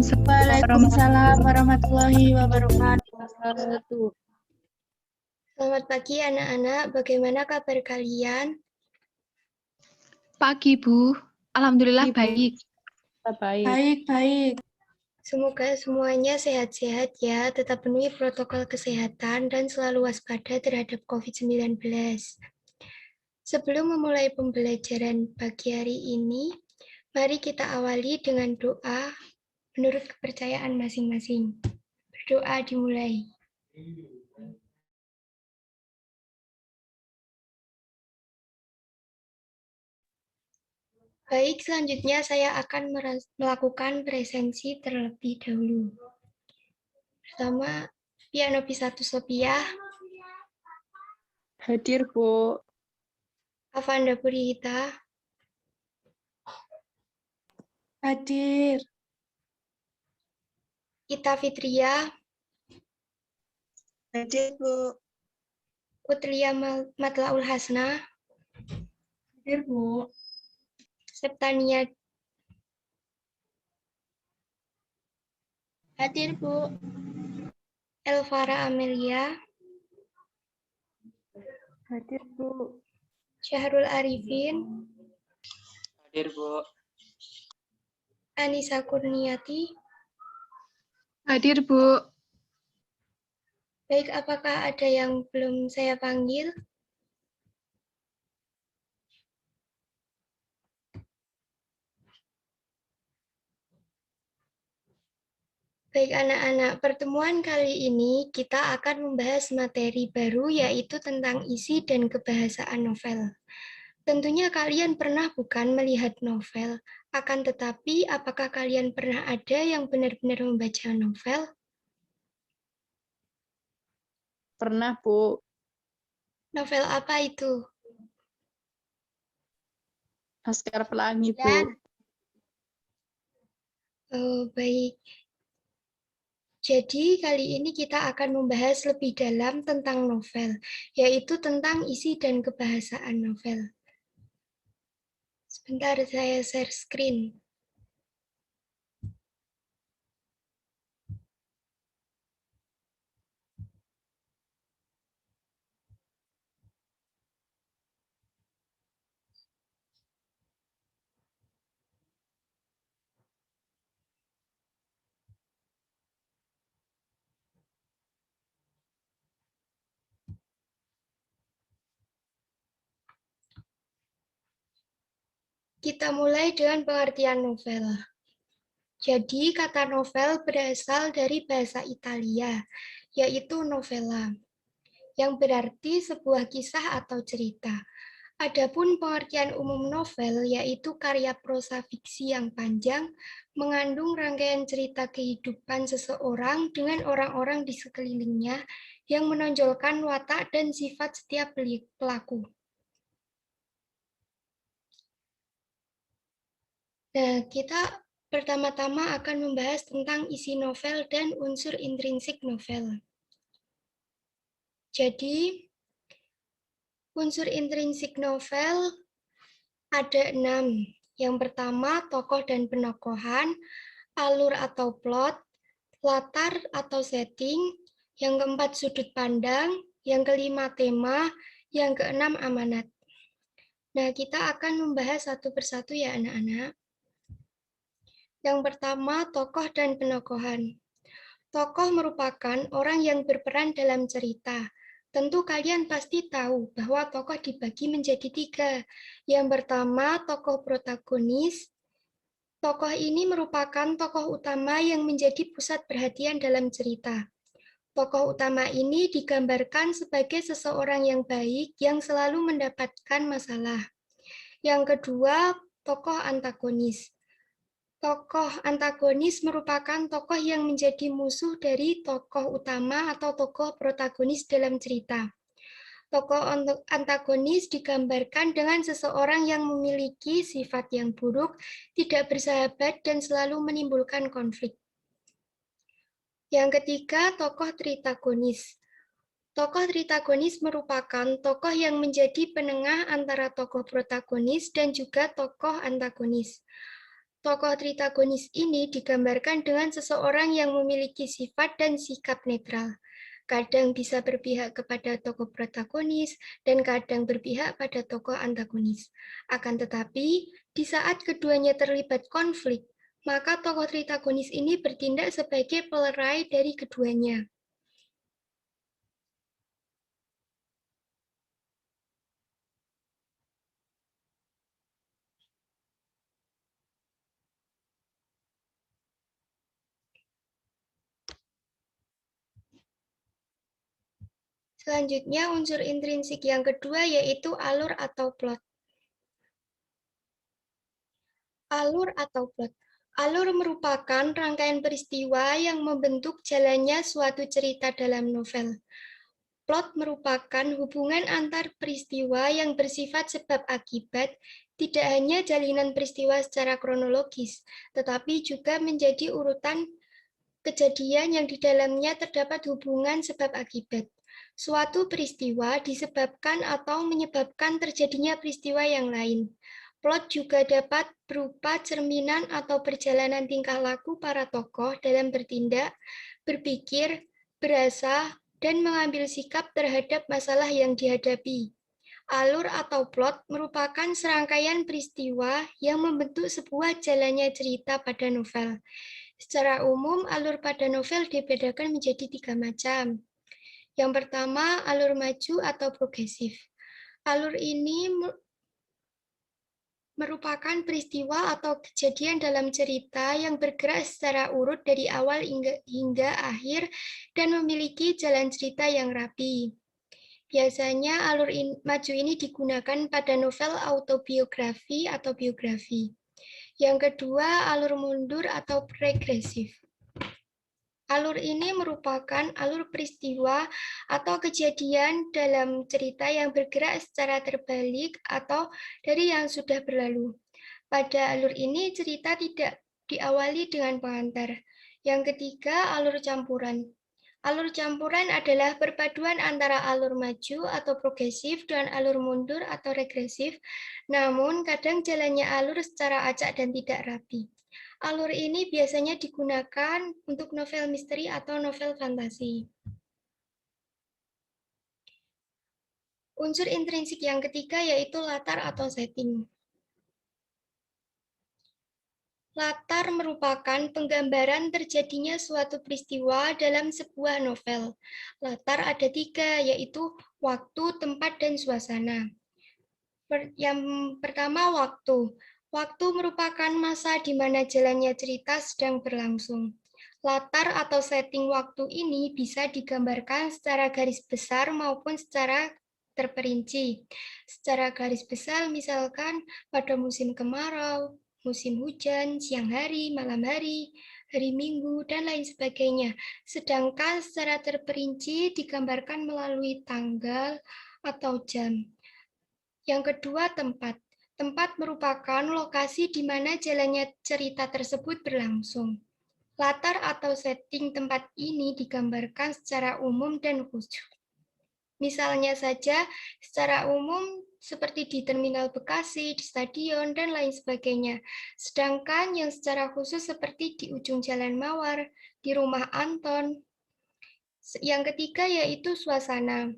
Waalaikumsalam warahmatullahi wabarakatuh. Selamat pagi anak-anak, bagaimana kabar kalian? Pagi, Bu. Alhamdulillah baik. Baik. Semoga semuanya sehat-sehat ya, tetap penuhi protokol kesehatan dan selalu waspada terhadap COVID-19. Sebelum memulai pembelajaran pagi hari ini, mari kita awali dengan doa menurut kepercayaan masing-masing. Berdoa dimulai. Baik, selanjutnya saya akan melakukan presensi terlebih dahulu. Pertama, Piano P1 Sopiah. Hadir, Bu. Avanda Purihita. Hadir. Ita Fitria. Hadir, Bu. Utlia Matlaul Hasna. Hadir, Bu. Septania. Hadir, Bu. Elvara Amelia. Hadir, Bu. Syahrul Arifin. Hadir, Bu. Anissa Kurniati. Hadir, Bu. Baik, apakah ada yang belum saya panggil? Baik anak-anak, pertemuan kali ini kita akan membahas materi baru yaitu tentang isi dan kebahasaan novel. Tentunya kalian pernah bukan melihat novel, akan tetapi apakah kalian pernah ada yang benar-benar membaca novel? Pernah, Bu. Novel apa itu? Laskar Pelangi, Bu. Oh, baik. Jadi kali ini kita akan membahas lebih dalam tentang novel, yaitu tentang isi dan kebahasaan novel. Sebentar, saya share screen. Kita mulai dengan pengertian novel. Jadi, kata novel berasal dari bahasa Italia, yaitu novella, yang berarti sebuah kisah atau cerita. Adapun pengertian umum novel, yaitu karya prosa fiksi yang panjang, mengandung rangkaian cerita kehidupan seseorang dengan orang-orang di sekelilingnya yang menonjolkan watak dan sifat setiap pelaku. Nah, kita pertama-tama akan membahas tentang isi novel dan unsur intrinsik novel. Jadi, unsur intrinsik novel ada 6. Yang pertama, tokoh dan penokohan, alur atau plot, latar atau setting, yang keempat, sudut pandang, yang kelima, tema, yang keenam, amanat. Nah, kita akan membahas satu persatu ya anak-anak. Yang pertama, tokoh dan penokohan. Tokoh merupakan orang yang berperan dalam cerita. Tentu kalian pasti tahu bahwa tokoh dibagi menjadi 3. Yang pertama, tokoh protagonis. Tokoh ini merupakan tokoh utama yang menjadi pusat perhatian dalam cerita. Tokoh utama ini digambarkan sebagai seseorang yang baik yang selalu mendapatkan masalah. Yang kedua, tokoh antagonis. Tokoh antagonis merupakan tokoh yang menjadi musuh dari tokoh utama atau tokoh protagonis dalam cerita. Tokoh antagonis digambarkan dengan seseorang yang memiliki sifat yang buruk, tidak bersahabat, dan selalu menimbulkan konflik. Yang ketiga, tokoh tritagonis. Tokoh tritagonis merupakan tokoh yang menjadi penengah antara tokoh protagonis dan juga tokoh antagonis. Tokoh tritagonis ini digambarkan dengan seseorang yang memiliki sifat dan sikap netral. Kadang bisa berpihak kepada tokoh protagonis dan kadang berpihak pada tokoh antagonis. Akan tetapi, di saat keduanya terlibat konflik, maka tokoh tritagonis ini bertindak sebagai pelerai dari keduanya. Selanjutnya, unsur intrinsik yang kedua yaitu alur atau plot. Alur atau plot. Alur merupakan rangkaian peristiwa yang membentuk jalannya suatu cerita dalam novel. Plot merupakan hubungan antar peristiwa yang bersifat sebab akibat, tidak hanya jalinan peristiwa secara kronologis, tetapi juga menjadi urutan kejadian yang di dalamnya terdapat hubungan sebab akibat. Suatu peristiwa disebabkan atau menyebabkan terjadinya peristiwa yang lain. Plot juga dapat berupa cerminan atau perjalanan tingkah laku para tokoh dalam bertindak, berpikir, berasa, dan mengambil sikap terhadap masalah yang dihadapi. Alur atau plot merupakan serangkaian peristiwa yang membentuk sebuah jalannya cerita pada novel. Secara umum, alur pada novel dibedakan menjadi 3 macam. Yang pertama, alur maju atau progresif. Alur ini merupakan peristiwa atau kejadian dalam cerita yang bergerak secara urut dari awal hingga akhir dan memiliki jalan cerita yang rapi. Biasanya alur maju ini digunakan pada novel autobiografi atau biografi. Yang kedua, alur mundur atau regresif. Alur ini merupakan alur peristiwa atau kejadian dalam cerita yang bergerak secara terbalik atau dari yang sudah berlalu. Pada alur ini cerita tidak diawali dengan pengantar. Yang ketiga, alur campuran. Alur campuran adalah perpaduan antara alur maju atau progresif dengan alur mundur atau regresif, namun kadang jalannya alur secara acak dan tidak rapi. Alur ini biasanya digunakan untuk novel misteri atau novel fantasi. Unsur intrinsik yang ketiga yaitu latar atau setting. Latar merupakan penggambaran terjadinya suatu peristiwa dalam sebuah novel. Latar ada 3, yaitu waktu, tempat, dan suasana. Yang pertama, waktu. Waktu merupakan masa di mana jalannya cerita sedang berlangsung. Latar atau setting waktu ini bisa digambarkan secara garis besar maupun secara terperinci. Secara garis besar misalkan pada musim kemarau, musim hujan, siang hari, malam hari, hari Minggu, dan lain sebagainya. Sedangkan secara terperinci digambarkan melalui tanggal atau jam. Yang kedua, tempat. Tempat merupakan lokasi di mana jalannya cerita tersebut berlangsung. Latar atau setting tempat ini digambarkan secara umum dan khusus. Misalnya saja, secara umum seperti di Terminal Bekasi, di stadion, dan lain sebagainya. Sedangkan yang secara khusus seperti di ujung Jalan Mawar, di rumah Anton. Yang ketiga yaitu suasana.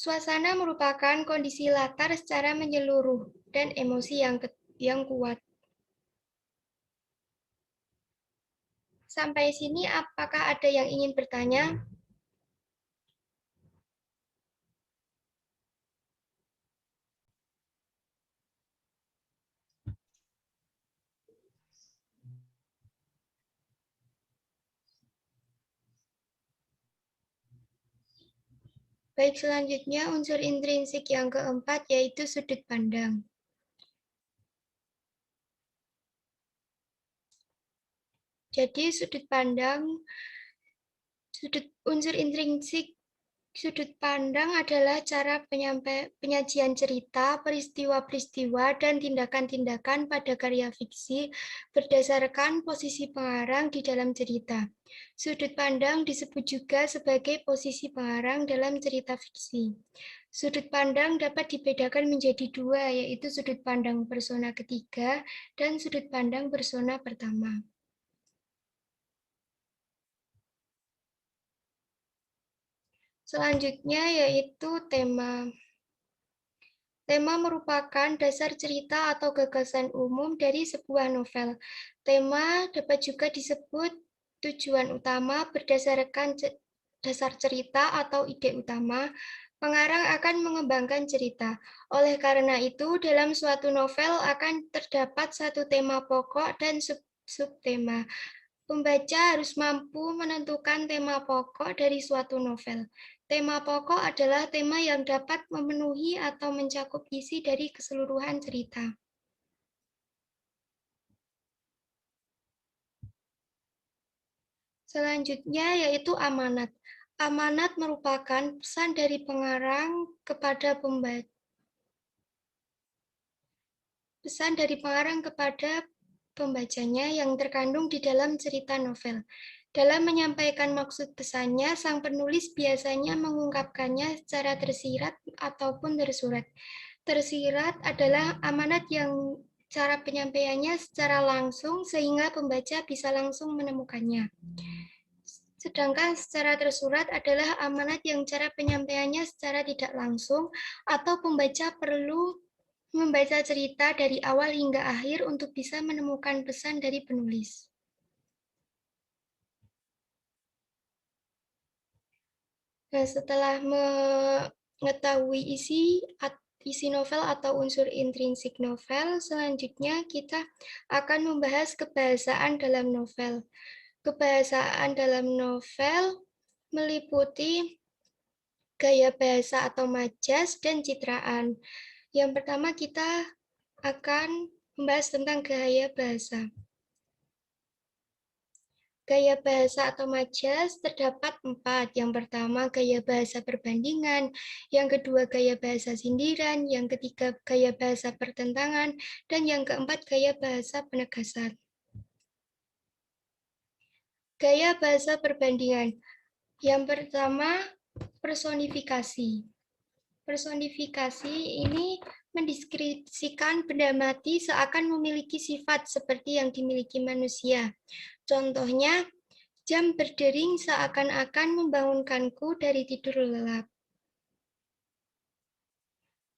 Suasana merupakan kondisi latar secara menyeluruh dan emosi yang kuat. Sampai sini apakah ada yang ingin bertanya? Baik, selanjutnya unsur intrinsik yang keempat yaitu sudut pandang. Jadi unsur intrinsik Sudut pandang adalah cara penyajian cerita, peristiwa-peristiwa, dan tindakan-tindakan pada karya fiksi berdasarkan posisi pengarang di dalam cerita. Sudut pandang disebut juga sebagai posisi pengarang dalam cerita fiksi. Sudut pandang dapat dibedakan menjadi dua, yaitu sudut pandang persona ketiga dan sudut pandang persona pertama. Selanjutnya yaitu tema. Tema merupakan dasar cerita atau gagasan umum dari sebuah novel. Tema dapat juga disebut tujuan utama berdasarkan dasar cerita atau ide utama. Pengarang akan mengembangkan cerita. Oleh karena itu, dalam suatu novel akan terdapat satu tema pokok dan subtema. Pembaca harus mampu menentukan tema pokok dari suatu novel. Tema pokok adalah tema yang dapat memenuhi atau mencakup isi dari keseluruhan cerita. Selanjutnya yaitu amanat. Amanat merupakan pesan dari pengarang kepada pembaca. Pesan dari pengarang kepada pembacanya yang terkandung di dalam cerita novel. Dalam menyampaikan maksud pesannya, sang penulis biasanya mengungkapkannya secara tersirat ataupun tersurat. Tersirat adalah amanat yang cara penyampaiannya secara langsung sehingga pembaca bisa langsung menemukannya. Sedangkan secara tersurat adalah amanat yang cara penyampaiannya secara tidak langsung atau pembaca perlu membaca cerita dari awal hingga akhir untuk bisa menemukan pesan dari penulis. Nah, setelah mengetahui isi novel atau unsur intrinsik novel, selanjutnya kita akan membahas kebahasaan dalam novel. Kebahasaan dalam novel meliputi gaya bahasa atau majas dan citraan. Yang pertama kita akan membahas tentang gaya bahasa. Gaya bahasa atau majas terdapat 4. Yang pertama, gaya bahasa perbandingan. Yang kedua, gaya bahasa sindiran. Yang ketiga, gaya bahasa pertentangan. Dan yang keempat, gaya bahasa penegasan. Gaya bahasa perbandingan. Yang pertama, personifikasi. Personifikasi ini mendeskripsikan benda mati seakan memiliki sifat seperti yang dimiliki manusia. Contohnya, jam berdering seakan-akan membangunkanku dari tidur lelap.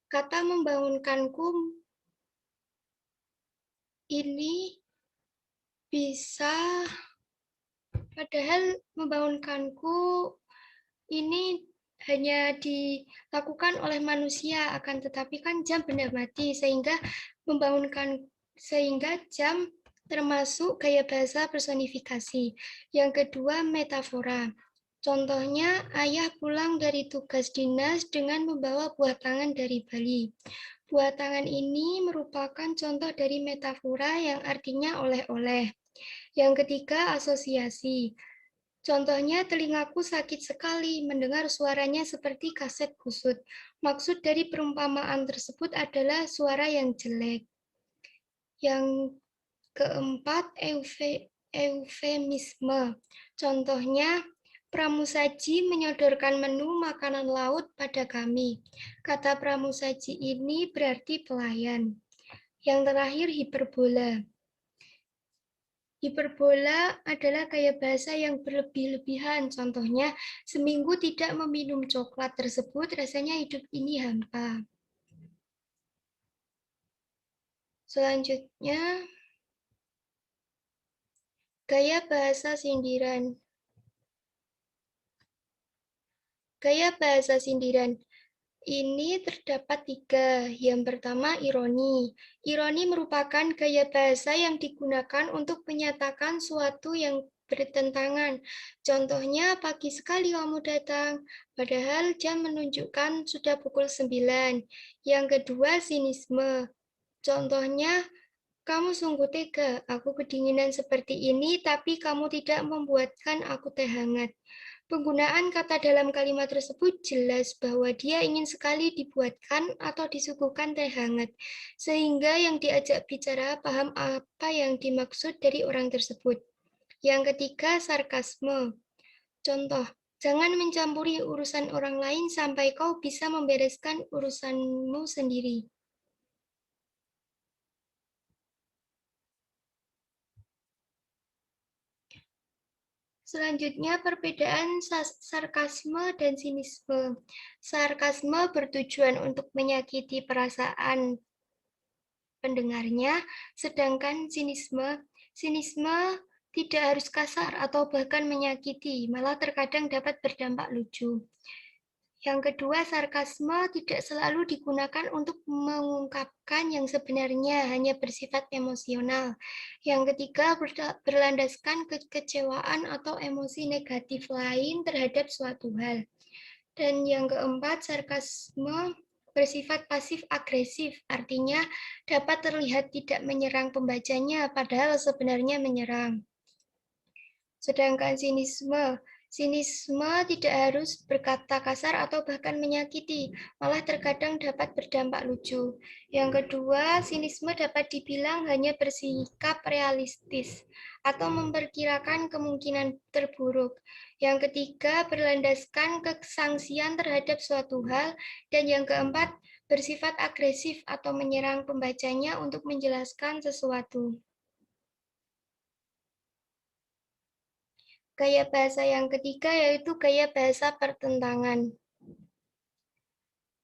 Kata membangunkanku ini bisa, padahal membangunkanku ini hanya dilakukan oleh manusia, akan tetapi kan jam benda mati, sehingga jam termasuk gaya bahasa personifikasi. Yang kedua, metafora. Contohnya, ayah pulang dari tugas dinas dengan membawa buah tangan dari Bali. Buah tangan ini merupakan contoh dari metafora yang artinya oleh-oleh. Yang ketiga, asosiasi. Contohnya, telingaku sakit sekali mendengar suaranya seperti kaset kusut. Maksud dari perumpamaan tersebut adalah suara yang jelek. Yang keempat, eufemisme. Contohnya, pramusaji menyodorkan menu makanan laut pada kami. Kata pramusaji ini berarti pelayan. Yang terakhir, hiperbola. Hiperbola adalah gaya bahasa yang berlebih-lebihan. Contohnya, seminggu tidak meminum coklat tersebut, rasanya hidup ini hampa. Selanjutnya, gaya bahasa sindiran. Gaya bahasa sindiran ini terdapat 3. Yang pertama, ironi. Ironi merupakan gaya bahasa yang digunakan untuk menyatakan suatu yang bertentangan. Contohnya, pagi sekali kamu datang, padahal jam menunjukkan sudah pukul 9. Yang kedua, sinisme. Contohnya, kamu sungguh tega, aku kedinginan seperti ini, tapi kamu tidak membuatkan aku teh hangat. Penggunaan kata dalam kalimat tersebut jelas bahwa dia ingin sekali dibuatkan atau disuguhkan teh hangat, sehingga yang diajak bicara paham apa yang dimaksud dari orang tersebut. Yang ketiga, sarkasme. Contoh, jangan mencampuri urusan orang lain sampai kau bisa membereskan urusanmu sendiri. Selanjutnya, perbedaan sarkasme dan sinisme. Sarkasme bertujuan untuk menyakiti perasaan pendengarnya, sedangkan sinisme tidak harus kasar atau bahkan menyakiti, malah terkadang dapat berdampak lucu. Yang kedua, sarkasme tidak selalu digunakan untuk mengungkapkan yang sebenarnya, hanya bersifat emosional. Yang ketiga, berlandaskan kekecewaan atau emosi negatif lain terhadap suatu hal. Dan yang keempat, sarkasme bersifat pasif-agresif, artinya dapat terlihat tidak menyerang pembacanya, padahal sebenarnya menyerang. Sedangkan sinisme tidak harus berkata kasar atau bahkan menyakiti, malah terkadang dapat berdampak lucu. Yang kedua, sinisme dapat dibilang hanya bersikap realistis atau memperkirakan kemungkinan terburuk. Yang ketiga, berlandaskan kesangsian terhadap suatu hal. Dan yang keempat, bersifat agresif atau menyerang pembacanya untuk menjelaskan sesuatu. Gaya bahasa yang ketiga yaitu gaya bahasa pertentangan.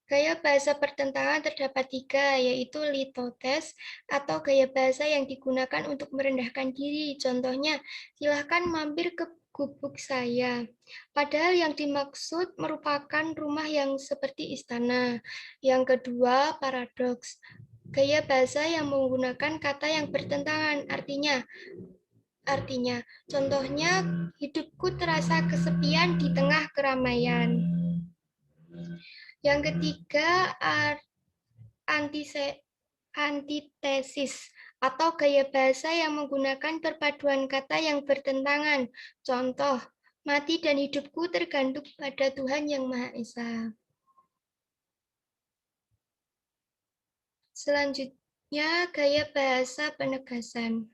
Gaya bahasa pertentangan terdapat tiga, yaitu litotes atau gaya bahasa yang digunakan untuk merendahkan diri. Contohnya, silahkan mampir ke gubuk saya. Padahal yang dimaksud merupakan rumah yang seperti istana. Yang kedua, paradoks. Gaya bahasa yang menggunakan kata yang bertentangan, artinya, contohnya, hidupku terasa kesepian di tengah keramaian. Yang ketiga, antitesis atau gaya bahasa yang menggunakan perpaduan kata yang bertentangan. Contoh, mati dan hidupku tergantung pada Tuhan Yang Maha Esa. Selanjutnya, gaya bahasa penegasan.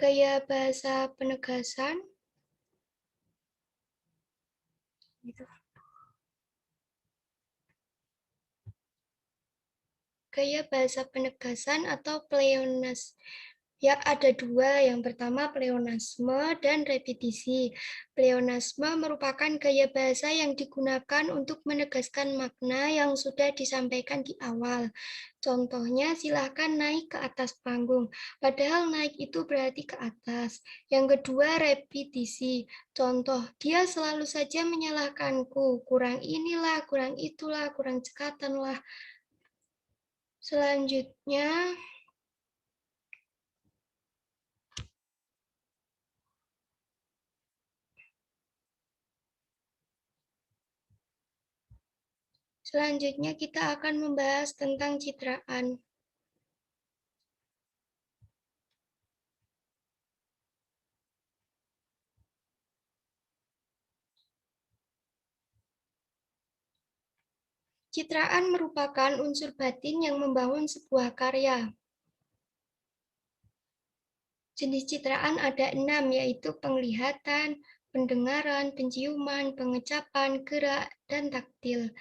Gaya bahasa penegasan gaya bahasa penegasan atau pleonasme. Ya, ada dua. Yang pertama pleonasme dan repetisi. Pleonasme merupakan gaya bahasa yang digunakan untuk menegaskan makna yang sudah disampaikan di awal. Contohnya, silahkan naik ke atas panggung. Padahal naik itu berarti ke atas. Yang kedua, repetisi. Contoh, dia selalu saja menyalahkanku. Kurang inilah, kurang itulah, kurang cekatan lah. Selanjutnya, kita akan membahas tentang citraan. Citraan merupakan unsur batin yang membangun sebuah karya. Jenis citraan ada 6, yaitu penglihatan, pendengaran, penciuman, pengecapan, gerak, dan taktil.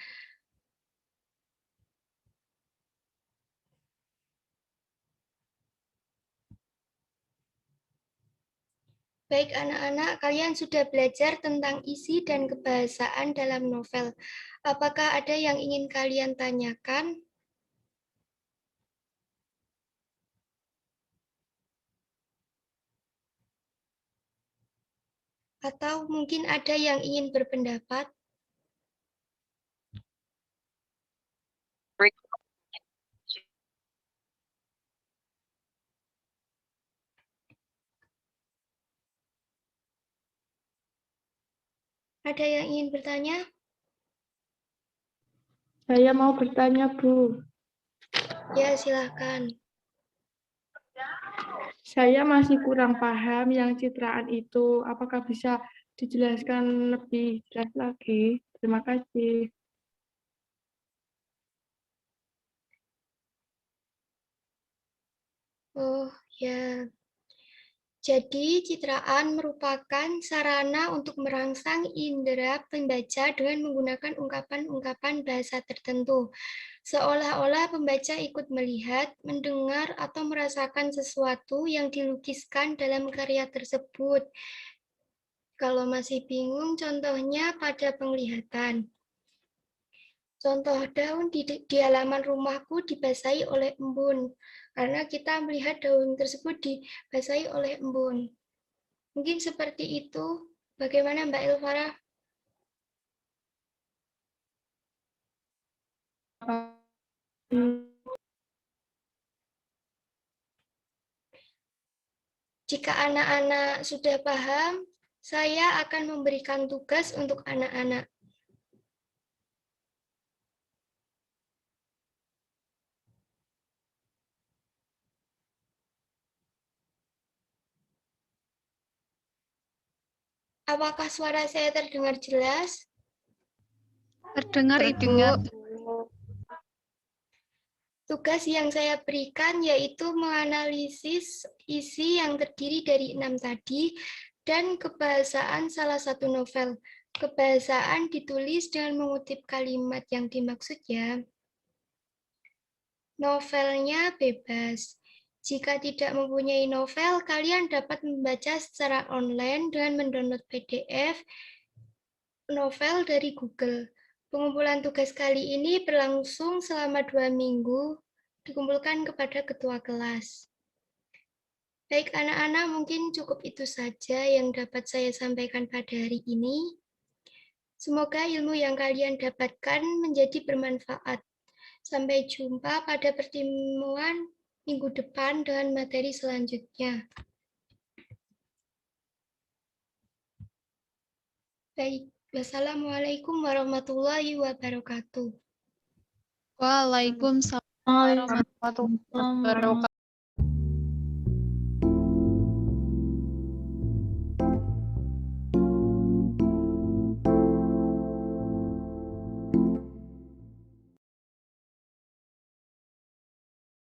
Baik anak-anak, kalian sudah belajar tentang isi dan kebahasaan dalam novel. Apakah ada yang ingin kalian tanyakan? Atau mungkin ada yang ingin berpendapat? Ada yang ingin bertanya? Saya mau bertanya, Bu. Ya, silahkan. Saya masih kurang paham yang citraan itu. Apakah bisa dijelaskan lebih jelas lagi? Terima kasih. Oh, ya. Jadi, citraan merupakan sarana untuk merangsang indera pembaca dengan menggunakan ungkapan-ungkapan bahasa tertentu. Seolah-olah pembaca ikut melihat, mendengar, atau merasakan sesuatu yang dilukiskan dalam karya tersebut. Kalau masih bingung, contohnya pada penglihatan. Contoh daun di halaman rumahku dibasahi oleh embun, karena kita melihat daun tersebut dibasahi oleh embun. Mungkin seperti itu. Bagaimana Mbak Elvara? Jika anak-anak sudah paham, saya akan memberikan tugas untuk anak-anak. Apakah suara saya terdengar jelas? Terdengar, Ibu. Tugas yang saya berikan yaitu menganalisis isi yang terdiri dari 6 tadi dan kebahasaan salah satu novel. Kebahasaan ditulis dengan mengutip kalimat yang dimaksud ya. Novelnya bebas. Jika tidak mempunyai novel, kalian dapat membaca secara online dengan mendownload PDF novel dari Google. Pengumpulan tugas kali ini berlangsung selama 2 minggu, dikumpulkan kepada ketua kelas. Baik anak-anak, mungkin cukup itu saja yang dapat saya sampaikan pada hari ini. Semoga ilmu yang kalian dapatkan menjadi bermanfaat. Sampai jumpa pada pertemuan minggu depan dengan materi selanjutnya. Baik, wassalamualaikum warahmatullahi wabarakatuh. Waalaikumsalam warahmatullahi wabarakatuh.